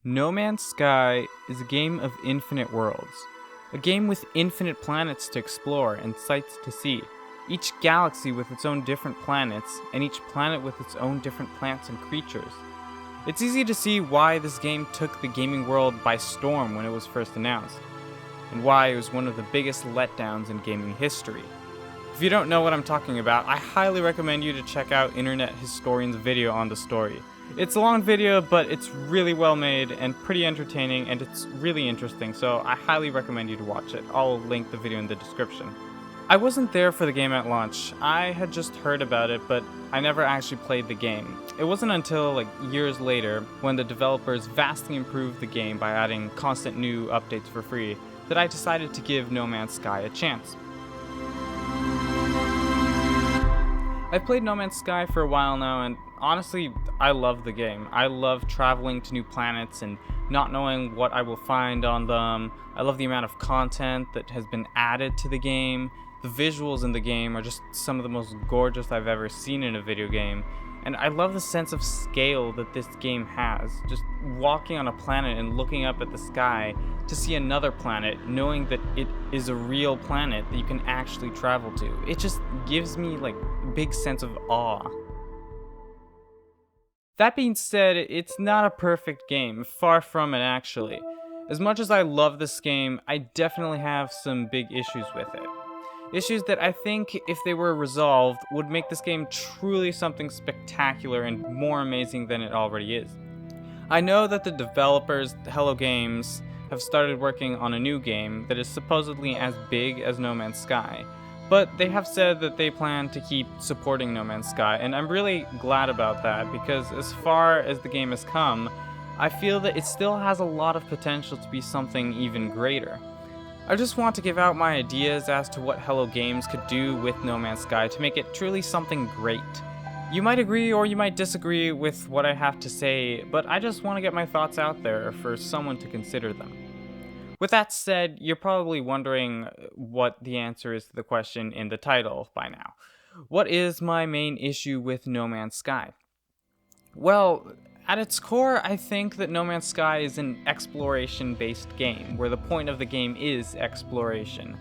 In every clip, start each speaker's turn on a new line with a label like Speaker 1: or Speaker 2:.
Speaker 1: No Man's Sky is a game of infinite worlds, a game with infinite planets to explore and sights to see, each galaxy with its own different planets, and each planet with its own different plants and creatures. It's easy to see why this game took the gaming world by storm when it was first announced, and why it was one of the biggest letdowns in gaming history. If you don't know what I'm talking about, I highly recommend you to check out Internet Historian's video on the story. It's a long video, but it's really well made and pretty entertaining, and it's really interesting, so I highly recommend you to watch it. I'll link the video in the description. I wasn't there for the game at launch. I had just heard about it, but I never actually played the game. It wasn't until years later, when the developers vastly improved the game by adding constant new updates for free, that I decided to give No Man's Sky a chance. I've played No Man's Sky for a while now, and honestly, I love the game. I love traveling to new planets and not knowing what I will find on them. I love the amount of content that has been added to the game. The visuals in the game are just some of the most gorgeous I've ever seen in a video game. And I love the sense of scale that this game has. Just walking on a planet and looking up at the sky to see another planet, knowing that it is a real planet that you can actually travel to. It just gives me a big sense of awe. That being said, it's not a perfect game, far from it actually. As much as I love this game, I definitely have some big issues with it. Issues that I think, if they were resolved, would make this game truly something spectacular and more amazing than it already is. I know that the developers, Hello Games, have started working on a new game that is supposedly as big as No Man's Sky, but they have said that they plan to keep supporting No Man's Sky, and I'm really glad about that, because as far as the game has come, I feel that it still has a lot of potential to be something even greater. I just want to give out my ideas as to what Hello Games could do with No Man's Sky to make it truly something great. You might agree or you might disagree with what I have to say, but I just want to get my thoughts out there for someone to consider them. With that said, you're probably wondering what the answer is to the question in the title by now. What is my main issue with No Man's Sky? Well, at its core, I think that No Man's Sky is an exploration-based game, where the point of the game is exploration.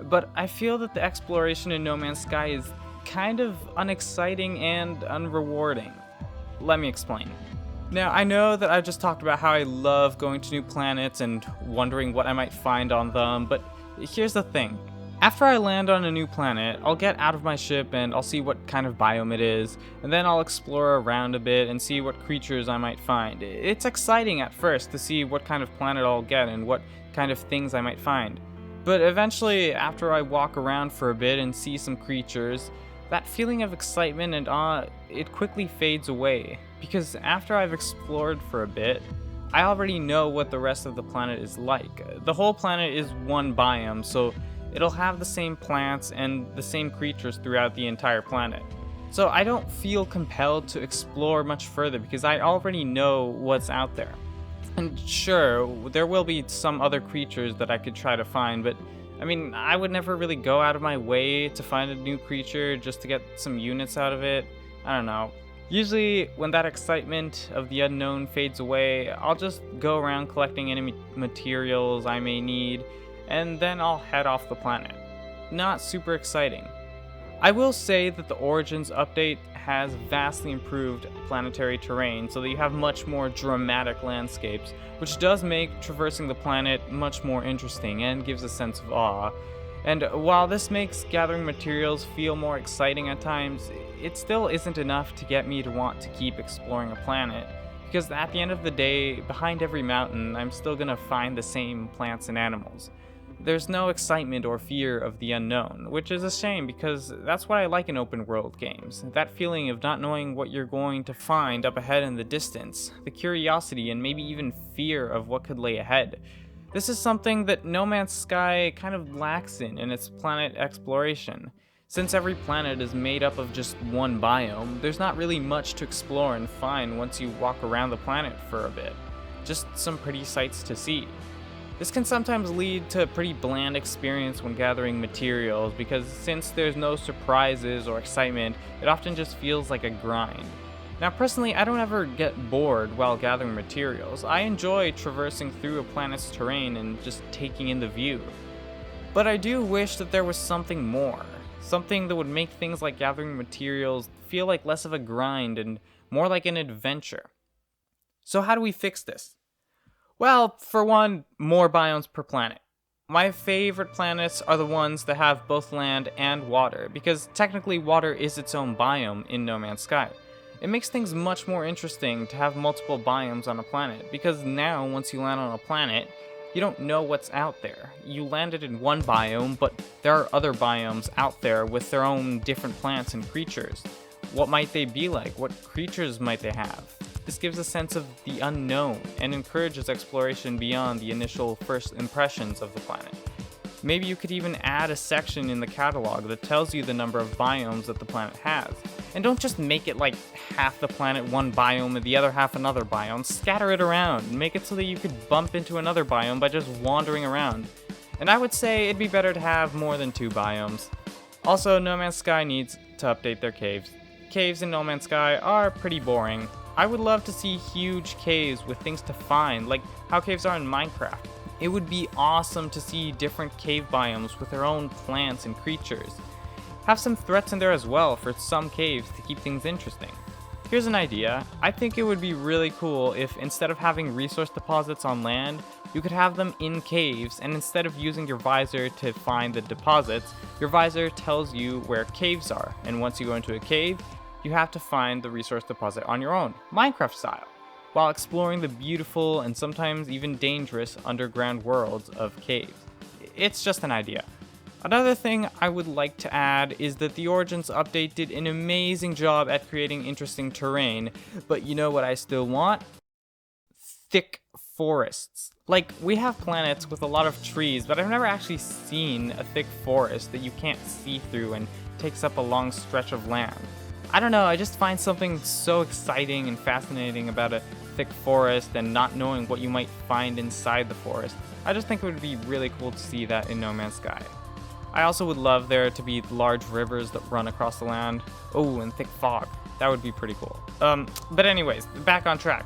Speaker 1: But I feel that the exploration in No Man's Sky is kind of unexciting and unrewarding. Let me explain. Now, I know that I've just talked about how I love going to new planets and wondering what I might find on them, but here's the thing. After I land on a new planet, I'll get out of my ship and I'll see what kind of biome it is, and then I'll explore around a bit and see what creatures I might find. It's exciting at first to see what kind of planet I'll get and what kind of things I might find. But eventually, after I walk around for a bit and see some creatures, that feeling of excitement and awe, it quickly fades away. Because after I've explored for a bit, I already know what the rest of the planet is like. The whole planet is one biome, so it'll have the same plants and the same creatures throughout the entire planet. So I don't feel compelled to explore much further because I already know what's out there. And sure, there will be some other creatures that I could try to find, but I would never really go out of my way to find a new creature just to get some units out of it. I don't know. Usually, when that excitement of the unknown fades away, I'll just go around collecting any materials I may need, and then I'll head off the planet. Not super exciting. I will say that the Origins update has vastly improved planetary terrain so that you have much more dramatic landscapes, which does make traversing the planet much more interesting and gives a sense of awe. And while this makes gathering materials feel more exciting at times, it still isn't enough to get me to want to keep exploring a planet. Because at the end of the day, behind every mountain, I'm still gonna find the same plants and animals. There's no excitement or fear of the unknown, which is a shame because that's what I like in open world games. That feeling of not knowing what you're going to find up ahead in the distance, the curiosity and maybe even fear of what could lay ahead. This is something that No Man's Sky kind of lacks in its planet exploration. Since every planet is made up of just one biome, there's not really much to explore and find once you walk around the planet for a bit. Just some pretty sights to see. This can sometimes lead to a pretty bland experience when gathering materials because since there's no surprises or excitement, it often just feels like a grind. Now, personally, I don't ever get bored while gathering materials. I enjoy traversing through a planet's terrain and just taking in the view. But I do wish that there was something more. Something that would make things like gathering materials feel like less of a grind and more like an adventure. So how do we fix this? Well, for one, more biomes per planet. My favorite planets are the ones that have both land and water, because technically water is its own biome in No Man's Sky. It makes things much more interesting to have multiple biomes on a planet, because now once you land on a planet, you don't know what's out there. You landed in one biome, but there are other biomes out there with their own different plants and creatures. What might they be like? What creatures might they have? This gives a sense of the unknown and encourages exploration beyond the initial first impressions of the planet. Maybe you could even add a section in the catalog that tells you the number of biomes that the planet has. And don't just make it like half the planet one biome and the other half another biome. Scatter it around. Make it so that you could bump into another biome by just wandering around. And I would say it'd be better to have more than 2 biomes. Also, No Man's Sky needs to update their caves. Caves in No Man's Sky are pretty boring. I would love to see huge caves with things to find, like how caves are in Minecraft. It would be awesome to see different cave biomes with their own plants and creatures. Have some threats in there as well for some caves to keep things interesting. Here's an idea. I think it would be really cool if instead of having resource deposits on land, you could have them in caves, and instead of using your visor to find the deposits, your visor tells you where caves are, and once you go into a cave, you have to find the resource deposit on your own, Minecraft style, while exploring the beautiful and sometimes even dangerous underground worlds of caves. It's just an idea. Another thing I would like to add is that the Origins update did an amazing job at creating interesting terrain, but you know what I still want? Thick forests. Like, we have planets with a lot of trees, but I've never actually seen a thick forest that you can't see through and takes up a long stretch of land. I don't know, I just find something so exciting and fascinating about a thick forest and not knowing what you might find inside the forest. I just think it would be really cool to see that in No Man's Sky. I also would love there to be large rivers that run across the land. Oh, and thick fog. That would be pretty cool. But anyways, back on track.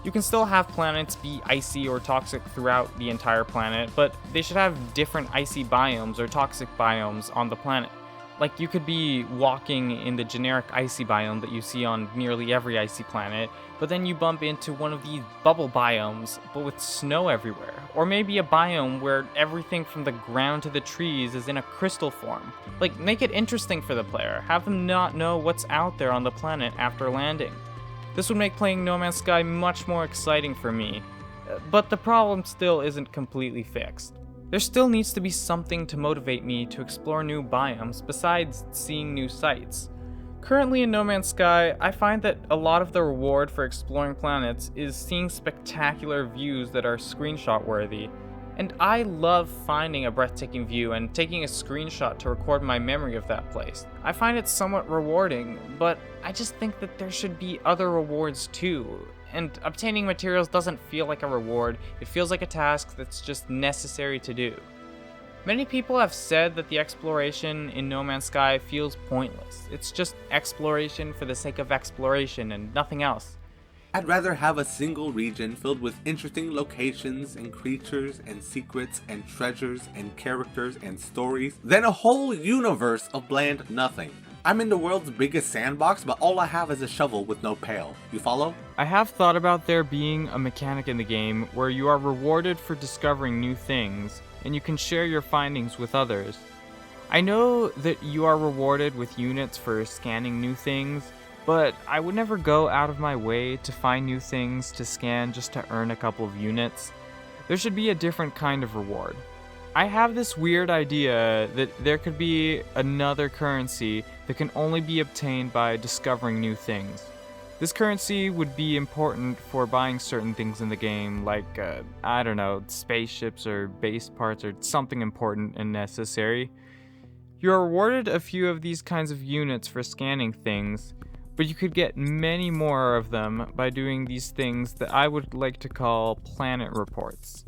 Speaker 1: You can still have planets be icy or toxic throughout the entire planet, but they should have different icy biomes or toxic biomes on the planet. Like, you could be walking in the generic icy biome that you see on nearly every icy planet, but then you bump into one of these bubble biomes, but with snow everywhere. Or maybe a biome where everything from the ground to the trees is in a crystal form. Like, make it interesting for the player. Have them not know what's out there on the planet after landing. This would make playing No Man's Sky much more exciting for me, but the problem still isn't completely fixed. There still needs to be something to motivate me to explore new biomes besides seeing new sights. Currently in No Man's Sky, I find that a lot of the reward for exploring planets is seeing spectacular views that are screenshot worthy. And I love finding a breathtaking view and taking a screenshot to record my memory of that place. I find it somewhat rewarding, but I just think that there should be other rewards too. And obtaining materials doesn't feel like a reward, it feels like a task that's just necessary to do. Many people have said that the exploration in No Man's Sky feels pointless. It's just exploration for the sake of exploration and nothing else.
Speaker 2: I'd rather have a single region filled with interesting locations and creatures and secrets and treasures and characters and stories than a whole universe of bland nothing. I'm in the world's biggest sandbox, but all I have is a shovel with no pail. You follow?
Speaker 1: I have thought about there being a mechanic in the game where you are rewarded for discovering new things, and you can share your findings with others. I know that you are rewarded with units for scanning new things, but I would never go out of my way to find new things to scan just to earn a couple of units. There should be a different kind of reward. I have this weird idea that there could be another currency that can only be obtained by discovering new things. This currency would be important for buying certain things in the game, like, I don't know, spaceships or base parts or something important and necessary. You are rewarded a few of these kinds of units for scanning things, but you could get many more of them by doing these things that I would like to call planet reports.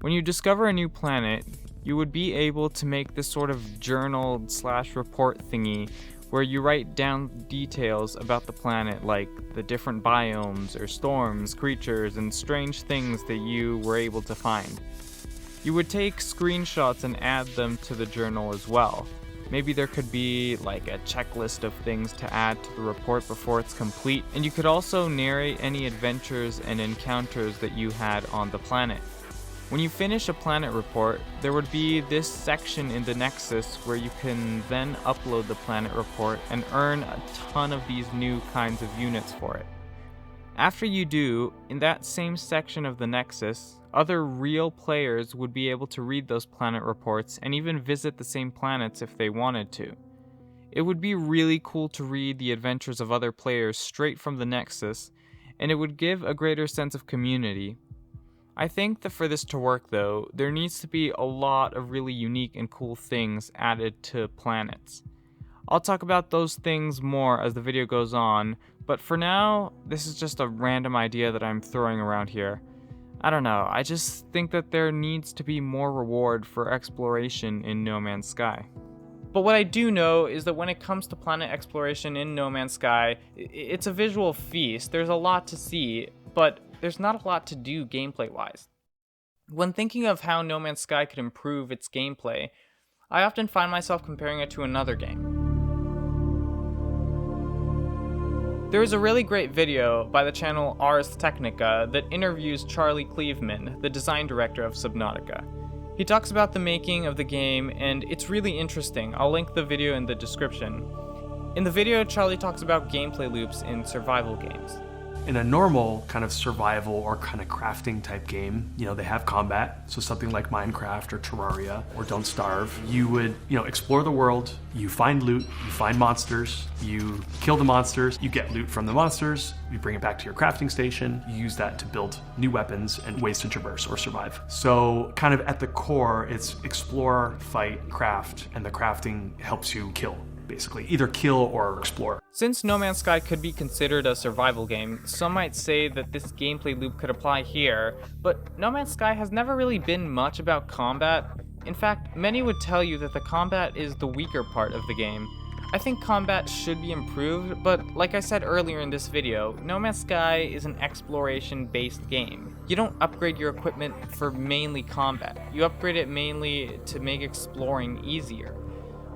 Speaker 1: When you discover a new planet, you would be able to make this sort of journal/report thingy where you write down details about the planet like the different biomes or storms, creatures, and strange things that you were able to find. You would take screenshots and add them to the journal as well. Maybe there could be like a checklist of things to add to the report before it's complete, and you could also narrate any adventures and encounters that you had on the planet. When you finish a planet report, there would be this section in the Nexus where you can then upload the planet report and earn a ton of these new kinds of units for it. After you do, in that same section of the Nexus, other real players would be able to read those planet reports and even visit the same planets if they wanted to. It would be really cool to read the adventures of other players straight from the Nexus, and it would give a greater sense of community. I think that for this to work though, there needs to be a lot of really unique and cool things added to planets. I'll talk about those things more as the video goes on, but for now, this is just a random idea that I'm throwing around here. I don't know, I just think that there needs to be more reward for exploration in No Man's Sky. But what I do know is that when it comes to planet exploration in No Man's Sky, it's a visual feast. There's a lot to see, but there's not a lot to do gameplay-wise. When thinking of how No Man's Sky could improve its gameplay, I often find myself comparing it to another game. There is a really great video by the channel Ars Technica that interviews Charlie Cleveman, the design director of Subnautica. He talks about the making of the game, and it's really interesting. I'll link the video in the description. In the video, Charlie talks about gameplay loops in survival games.
Speaker 3: In a normal kind of survival or kind of crafting type game, they have combat. So something like Minecraft or Terraria or Don't Starve, you would, explore the world, you find loot, you find monsters, you kill the monsters, you get loot from the monsters, you bring it back to your crafting station, you use that to build new weapons and ways to traverse or survive. So kind of at the core, it's explore, fight, craft, and the crafting helps you kill. Basically, either kill or explore.
Speaker 1: Since No Man's Sky could be considered a survival game, some might say that this gameplay loop could apply here, but No Man's Sky has never really been much about combat. In fact, many would tell you that the combat is the weaker part of the game. I think combat should be improved, but like I said earlier in this video, No Man's Sky is an exploration-based game. You don't upgrade your equipment for mainly combat. You upgrade it mainly to make exploring easier.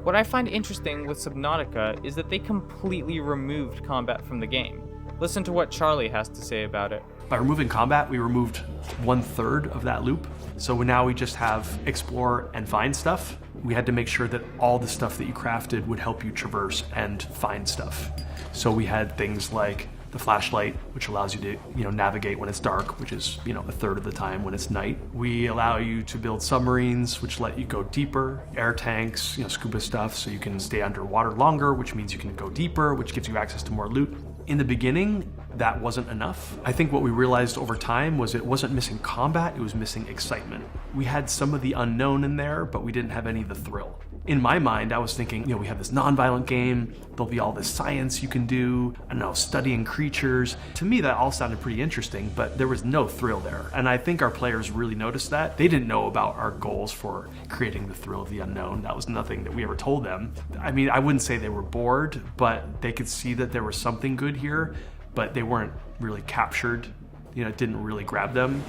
Speaker 1: What I find interesting with Subnautica is that they completely removed combat from the game. Listen to what Charlie has to say about it.
Speaker 3: By removing combat, we removed 1/3 of that loop. So now we just have explore and find stuff. We had to make sure that all the stuff that you crafted would help you traverse and find stuff. So we had things like the flashlight, which allows you to, navigate when it's dark, which is, 1/3 of the time when it's night. We allow you to build submarines, which let you go deeper, air tanks, scuba stuff, so you can stay underwater longer, which means you can go deeper, which gives you access to more loot. In the beginning, that wasn't enough. I think what we realized over time was it wasn't missing combat, it was missing excitement. We had some of the unknown in there, but we didn't have any of the thrill. In my mind, I was thinking, we have this non-violent game, there'll be all this science you can do, studying creatures. To me, that all sounded pretty interesting, but there was no thrill there. And I think our players really noticed that. They didn't know about our goals for creating the thrill of the unknown. That was nothing that we ever told them. I mean, I wouldn't say they were bored, but they could see that there was something good here, but they weren't really captured. It didn't really grab them.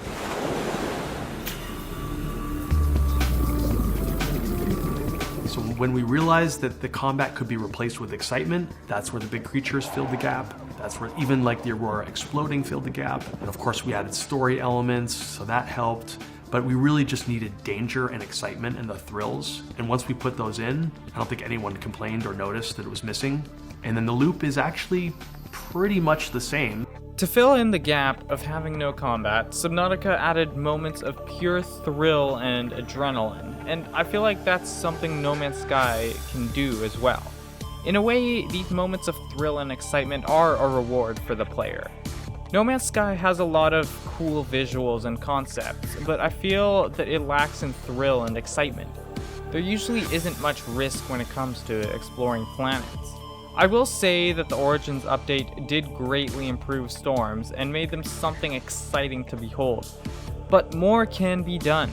Speaker 3: So when we realized that the combat could be replaced with excitement, that's where the big creatures filled the gap. That's where even like the Aurora exploding filled the gap. And of course we added story elements, so that helped. But we really just needed danger and excitement and the thrills. And once we put those in, I don't think anyone complained or noticed that it was missing. And then the loop is actually pretty much the same.
Speaker 1: To fill in the gap of having no combat, Subnautica added moments of pure thrill and adrenaline, and I feel like that's something No Man's Sky can do as well. In a way, these moments of thrill and excitement are a reward for the player. No Man's Sky has a lot of cool visuals and concepts, but I feel that it lacks in thrill and excitement. There usually isn't much risk when it comes to exploring planets. I will say that the Origins update did greatly improve storms and made them something exciting to behold, but more can be done.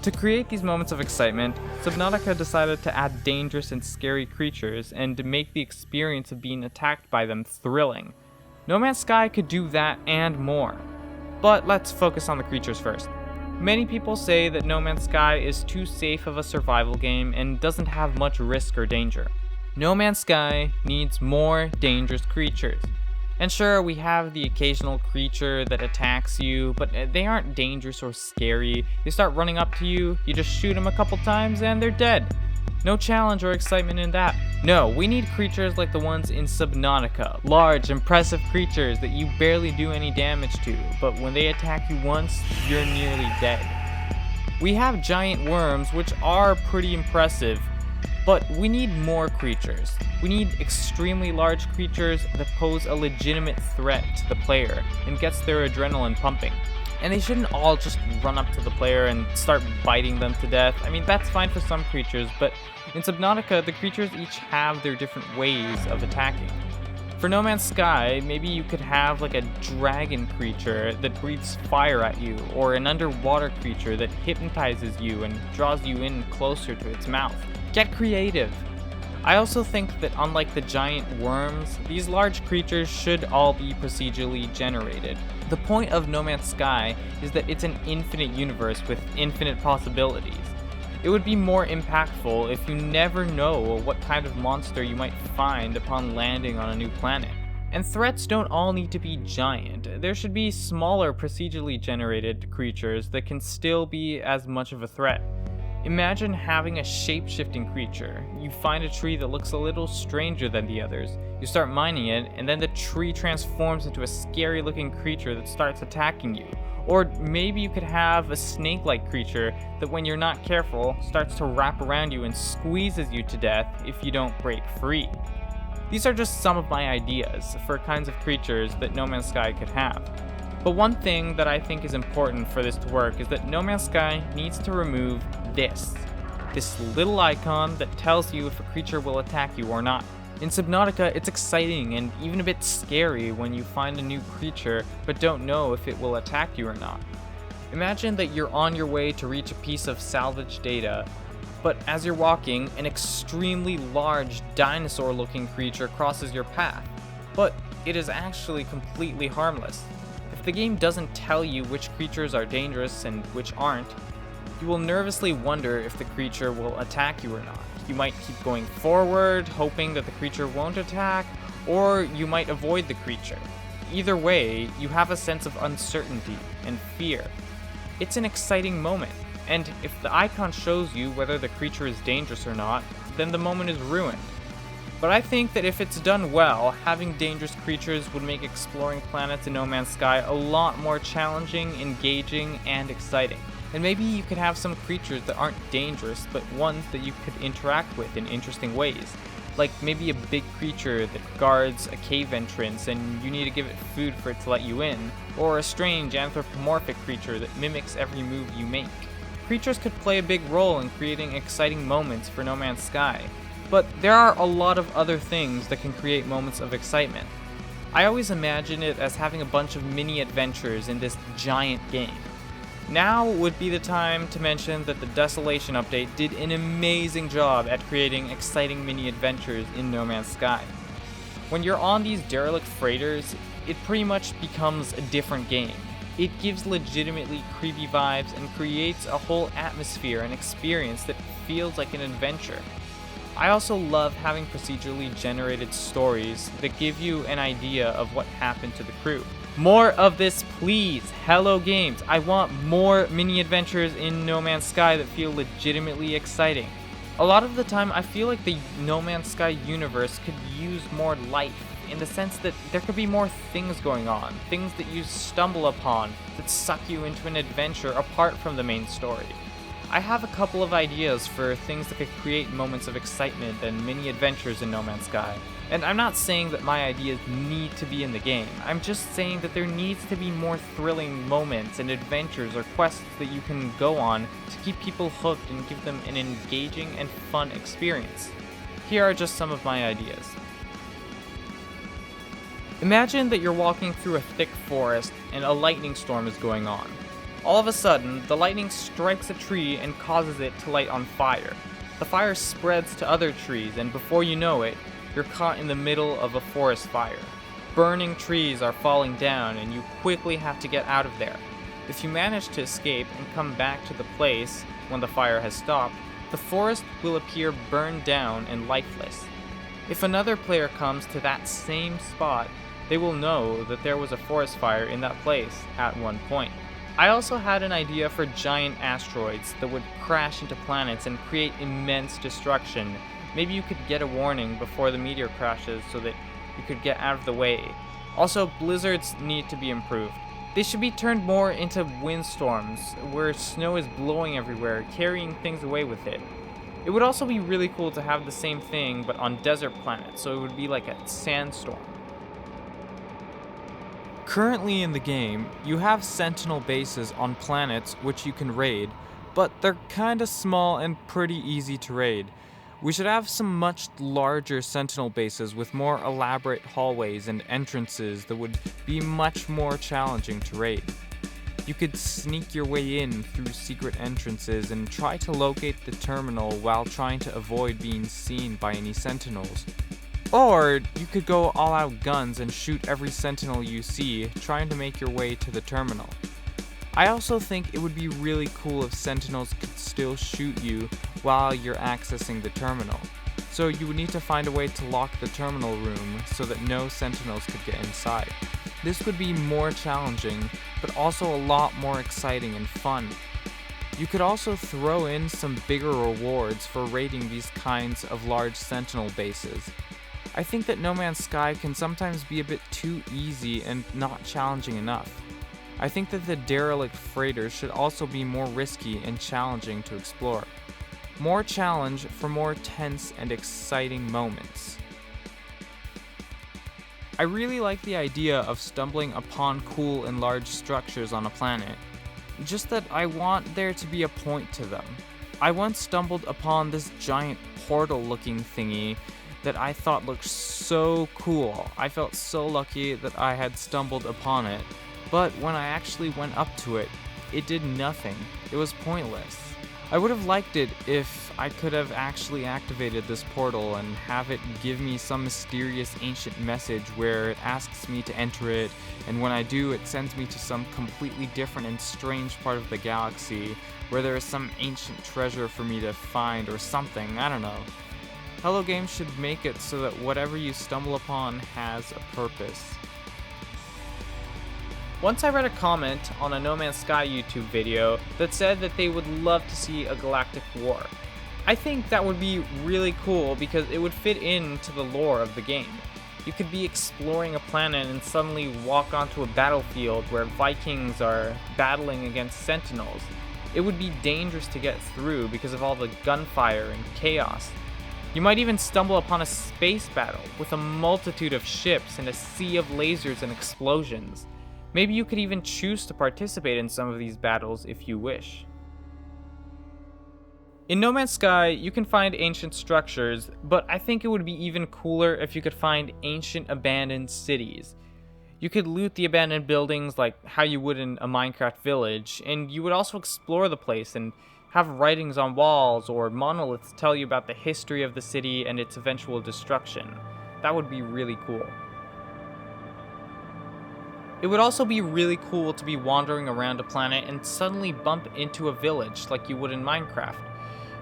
Speaker 1: To create these moments of excitement, Subnautica decided to add dangerous and scary creatures and to make the experience of being attacked by them thrilling. No Man's Sky could do that and more. But let's focus on the creatures first. Many people say that No Man's Sky is too safe of a survival game and doesn't have much risk or danger. No Man's Sky needs more dangerous creatures. And sure, we have the occasional creature that attacks you, but they aren't dangerous or scary. They start running up to you, you just shoot them a couple times, and they're dead. No challenge or excitement in that. No, we need creatures like the ones in Subnautica. Large, impressive creatures that you barely do any damage to, but when they attack you once, you're nearly dead. We have giant worms, which are pretty impressive, but we need more creatures. We need extremely large creatures that pose a legitimate threat to the player and gets their adrenaline pumping. And they shouldn't all just run up to the player and start biting them to death. I mean, that's fine for some creatures, but in Subnautica, the creatures each have their different ways of attacking. For No Man's Sky, maybe you could have like a dragon creature that breathes fire at you, or an underwater creature that hypnotizes you and draws you in closer to its mouth. Get creative. I also think that unlike the giant worms, these large creatures should all be procedurally generated. The point of No Man's Sky is that it's an infinite universe with infinite possibilities. It would be more impactful if you never know what kind of monster you might find upon landing on a new planet. And threats don't all need to be giant. There should be smaller procedurally generated creatures that can still be as much of a threat. Imagine having a shape-shifting creature. You find a tree that looks a little stranger than the others. You start mining it, and then the tree transforms into a scary-looking creature that starts attacking you. Or maybe you could have a snake-like creature that, when you're not careful, starts to wrap around you and squeezes you to death if you don't break free. These are just some of my ideas for kinds of creatures that No Man's Sky could have. But one thing that I think is important for this to work is that No Man's Sky needs to remove this little icon that tells you if a creature will attack you or not. In Subnautica, it's exciting and even a bit scary when you find a new creature but don't know if it will attack you or not. Imagine that you're on your way to reach a piece of salvaged data, but as you're walking, an extremely large dinosaur-looking creature crosses your path, but it is actually completely harmless. If the game doesn't tell you which creatures are dangerous and which aren't, you will nervously wonder if the creature will attack you or not. You might keep going forward, hoping that the creature won't attack, or you might avoid the creature. Either way, you have a sense of uncertainty and fear. It's an exciting moment, and if the icon shows you whether the creature is dangerous or not, then the moment is ruined. But I think that if it's done well, having dangerous creatures would make exploring planets in No Man's Sky a lot more challenging, engaging, and exciting. And maybe you could have some creatures that aren't dangerous, but ones that you could interact with in interesting ways. Like maybe a big creature that guards a cave entrance and you need to give it food for it to let you in, or a strange anthropomorphic creature that mimics every move you make. Creatures could play a big role in creating exciting moments for No Man's Sky, but there are a lot of other things that can create moments of excitement. I always imagine it as having a bunch of mini adventures in this giant game. Now would be the time to mention that the Desolation update did an amazing job at creating exciting mini adventures in No Man's Sky. When you're on these derelict freighters, it pretty much becomes a different game. It gives legitimately creepy vibes and creates a whole atmosphere and experience that feels like an adventure. I also love having procedurally generated stories that give you an idea of what happened to the crew. More of this, please. Hello Games. I want more mini adventures in No Man's Sky that feel legitimately exciting. A lot of the time, I feel like the No Man's Sky universe could use more life, in the sense that there could be more things going on, things that you stumble upon that suck you into an adventure apart from the main story. I have a couple of ideas for things that could create moments of excitement and mini adventures in No Man's Sky. And I'm not saying that my ideas need to be in the game. I'm just saying that there needs to be more thrilling moments and adventures or quests that you can go on to keep people hooked and give them an engaging and fun experience. Here are just some of my ideas. Imagine that you're walking through a thick forest and a lightning storm is going on. All of a sudden, the lightning strikes a tree and causes it to light on fire. The fire spreads to other trees, and before you know it, you're caught in the middle of a forest fire. Burning trees are falling down, and you quickly have to get out of there. If you manage to escape and come back to the place when the fire has stopped, the forest will appear burned down and lifeless. If another player comes to that same spot, they will know that there was a forest fire in that place at one point. I also had an idea for giant asteroids that would crash into planets and create immense destruction. Maybe you could get a warning before the meteor crashes so that you could get out of the way. Also, blizzards need to be improved. They should be turned more into windstorms, where snow is blowing everywhere, carrying things away with it. It would also be really cool to have the same thing, but on desert planets, so it would be like a sandstorm. Currently in the game, you have sentinel bases on planets which you can raid, but they're kinda small and pretty easy to raid. We should have some much larger sentinel bases with more elaborate hallways and entrances that would be much more challenging to raid. You could sneak your way in through secret entrances and try to locate the terminal while trying to avoid being seen by any sentinels. Or you could go all out guns and shoot every sentinel you see, trying to make your way to the terminal. I also think it would be really cool if sentinels could still shoot you while you're accessing the terminal. So you would need to find a way to lock the terminal room so that no sentinels could get inside. This would be more challenging, but also a lot more exciting and fun. You could also throw in some bigger rewards for raiding these kinds of large sentinel bases. I think that No Man's Sky can sometimes be a bit too easy and not challenging enough. I think that the derelict freighters should also be more risky and challenging to explore. More challenge for more tense and exciting moments. I really like the idea of stumbling upon cool and large structures on a planet, just that I want there to be a point to them. I once stumbled upon this giant portal-looking thingy that I thought looked so cool. I felt so lucky that I had stumbled upon it, but when I actually went up to it, it did nothing. It was pointless. I would have liked it if I could have actually activated this portal and have it give me some mysterious ancient message where it asks me to enter it, and when I do, it sends me to some completely different and strange part of the galaxy where there is some ancient treasure for me to find or something, I don't know. Hello Games should make it so that whatever you stumble upon has a purpose. Once I read a comment on a No Man's Sky YouTube video that said that they would love to see a galactic war. I think that would be really cool because it would fit into the lore of the game. You could be exploring a planet and suddenly walk onto a battlefield where Vikings are battling against Sentinels. It would be dangerous to get through because of all the gunfire and chaos. You might even stumble upon a space battle with a multitude of ships and a sea of lasers and explosions. Maybe you could even choose to participate in some of these battles if you wish. In No Man's Sky, you can find ancient structures, but I think it would be even cooler if you could find ancient abandoned cities. You could loot the abandoned buildings like how you would in a Minecraft village, and you would also explore the place and have writings on walls or monoliths tell you about the history of the city and its eventual destruction. That would be really cool. It would also be really cool to be wandering around a planet and suddenly bump into a village like you would in Minecraft.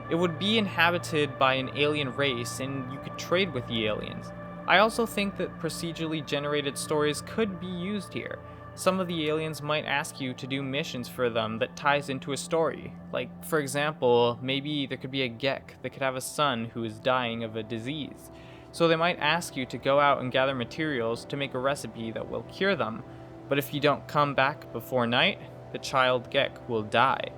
Speaker 1: It would be inhabited by an alien race and you could trade with the aliens. I also think that procedurally generated stories could be used here. Some of the aliens might ask you to do missions for them that ties into a story. Like, for example, maybe there could be a Gek that could have a son who is dying of a disease. So they might ask you to go out and gather materials to make a recipe that will cure them. But if you don't come back before night, the child Gek will die.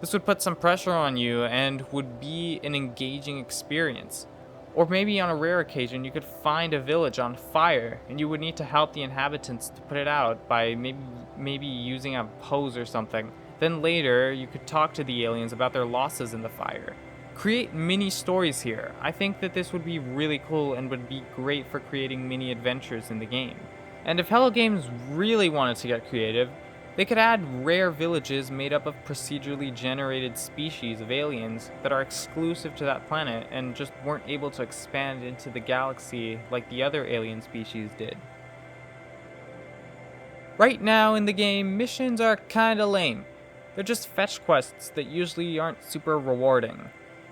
Speaker 1: This would put some pressure on you and would be an engaging experience. Or maybe on a rare occasion you could find a village on fire and you would need to help the inhabitants to put it out by maybe using a hose or something. Then later you could talk to the aliens about their losses in the fire. Create mini stories here. I think that this would be really cool and would be great for creating mini adventures in the game. And if Hello Games really wanted to get creative, They could add rare villages made up of procedurally generated species of aliens that are exclusive to that planet and just weren't able to expand into the galaxy like the other alien species did. Right now in the game, missions are kinda lame. They're just fetch quests that usually aren't super rewarding.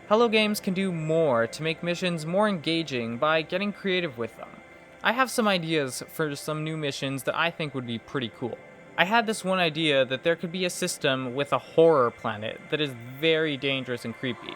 Speaker 1: Hello Games can do more to make missions more engaging by getting creative with them. I have some ideas for some new missions that I think would be pretty cool. I had this one idea that there could be a system with a horror planet that is very dangerous and creepy.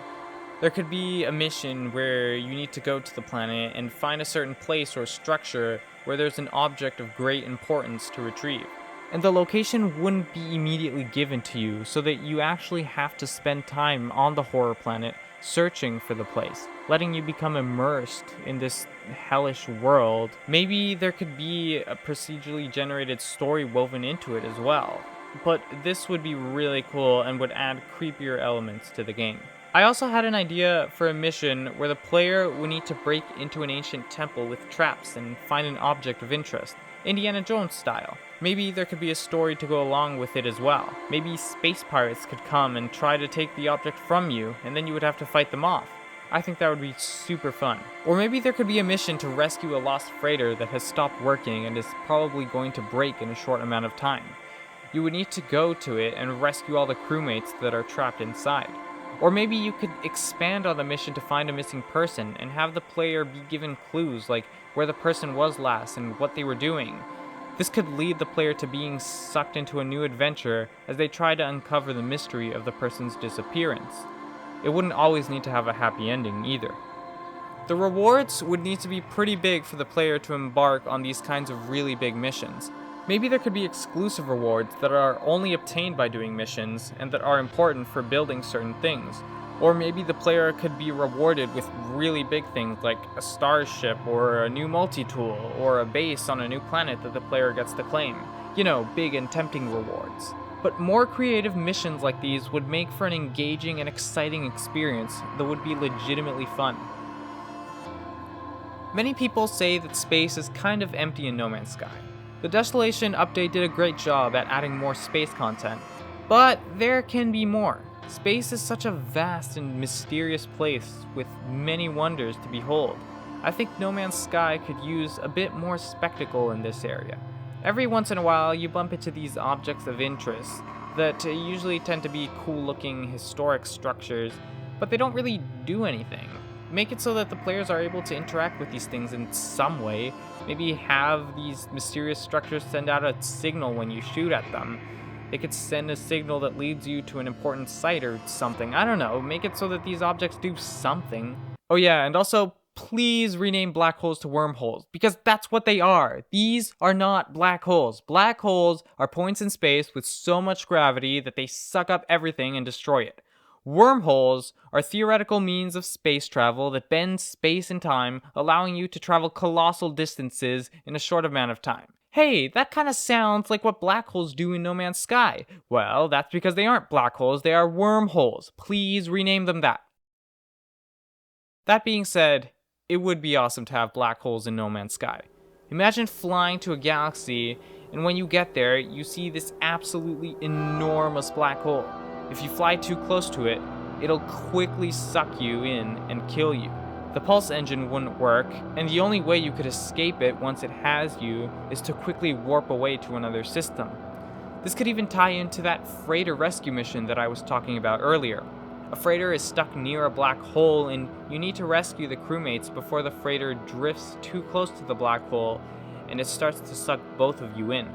Speaker 1: There could be a mission where you need to go to the planet and find a certain place or structure where there's an object of great importance to retrieve. And the location wouldn't be immediately given to you, so that you actually have to spend time on the horror planet searching for the place, letting you become immersed in this hellish world. Maybe there could be a procedurally generated story woven into it as well, but this would be really cool and would add creepier elements to the game. I also had an idea for a mission where the player would need to break into an ancient temple with traps and find an object of interest, Indiana Jones style. Maybe there could be a story to go along with it as well. Maybe space pirates could come and try to take the object from you, and then you would have to fight them off. I think that would be super fun. Or maybe there could be a mission to rescue a lost freighter that has stopped working and is probably going to break in a short amount of time. You would need to go to it and rescue all the crewmates that are trapped inside. Or maybe you could expand on the mission to find a missing person and have the player be given clues like where the person was last and what they were doing. This could lead the player to being sucked into a new adventure as they try to uncover the mystery of the person's disappearance. It wouldn't always need to have a happy ending either. The rewards would need to be pretty big for the player to embark on these kinds of really big missions. Maybe there could be exclusive rewards that are only obtained by doing missions and that are important for building certain things. Or maybe the player could be rewarded with really big things like a starship or a new multi-tool or a base on a new planet that the player gets to claim. You know, big and tempting rewards. But more creative missions like these would make for an engaging and exciting experience that would be legitimately fun. Many people say that space is kind of empty in No Man's Sky. The Desolation update did a great job at adding more space content, but there can be more. Space is such a vast and mysterious place with many wonders to behold. I think No Man's Sky could use a bit more spectacle in this area. Every once in a while, you bump into these objects of interest that usually tend to be cool-looking historic structures, but they don't really do anything. Make it so that the players are able to interact with these things in some way. Maybe have these mysterious structures send out a signal when you shoot at them. They could send a signal that leads you to an important site or something. I don't know. Make it so that these objects do something. Oh yeah, and also, please rename black holes to wormholes, because that's what they are. These are not black holes. Black holes are points in space with so much gravity that they suck up everything and destroy it. Wormholes are theoretical means of space travel that bend space and time, allowing you to travel colossal distances in a short amount of time. Hey, that kind of sounds like what black holes do in No Man's Sky. Well, that's because they aren't black holes, they are wormholes. Please rename them that. That being said, it would be awesome to have black holes in No Man's Sky. Imagine flying to a galaxy, and when you get there, you see this absolutely enormous black hole. If you fly too close to it, it'll quickly suck you in and kill you. The pulse engine wouldn't work, and the only way you could escape it once it has you is to quickly warp away to another system. This could even tie into that freighter rescue mission that I was talking about earlier. A freighter is stuck near a black hole, and you need to rescue the crewmates before the freighter drifts too close to the black hole and it starts to suck both of you in.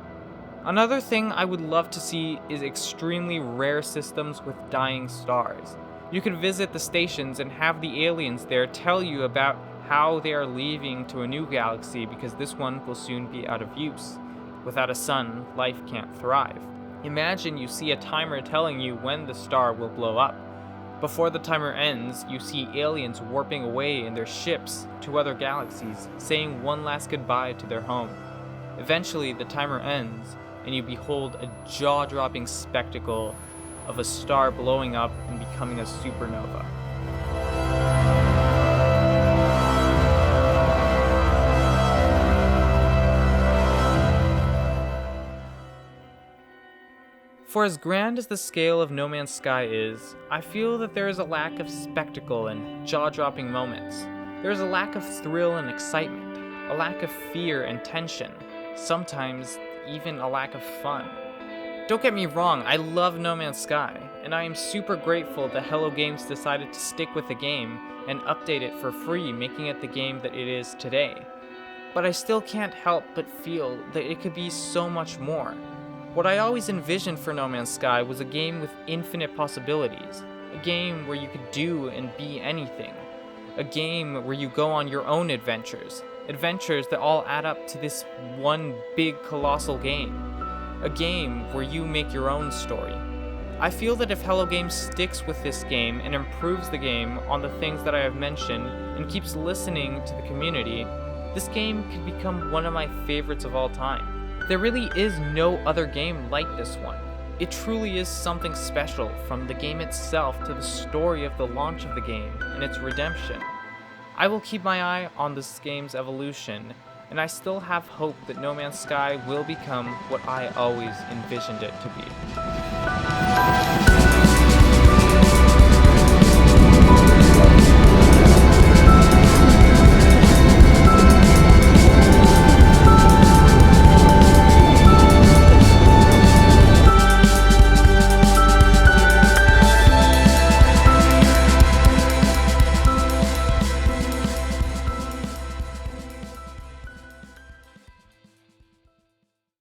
Speaker 1: Another thing I would love to see is extremely rare systems with dying stars. You could visit the stations and have the aliens there tell you about how they are leaving to a new galaxy because this one will soon be out of use. Without a sun, life can't thrive. Imagine you see a timer telling you when the star will blow up. Before the timer ends, you see aliens warping away in their ships to other galaxies, saying one last goodbye to their home. Eventually, the timer ends, and you behold a jaw-dropping spectacle of a star blowing up and becoming a supernova. For as grand as the scale of No Man's Sky is, I feel that there is a lack of spectacle and jaw-dropping moments. There is a lack of thrill and excitement, a lack of fear and tension, sometimes even a lack of fun. Don't get me wrong, I love No Man's Sky, and I am super grateful that Hello Games decided to stick with the game and update it for free, making it the game that it is today. But I still can't help but feel that it could be so much more. What I always envisioned for No Man's Sky was a game with infinite possibilities, a game where you could do and be anything, a game where you go on your own adventures that all add up to this one big colossal game, a game where you make your own story. I feel that if Hello Games sticks with this game and improves the game on the things that I have mentioned and keeps listening to the community, this game could become one of my favorites of all time. There really is no other game like this one. It truly is something special, from the game itself to the story of the launch of the game and its redemption. I will keep my eye on this game's evolution, and I still have hope that No Man's Sky will become what I always envisioned it to be.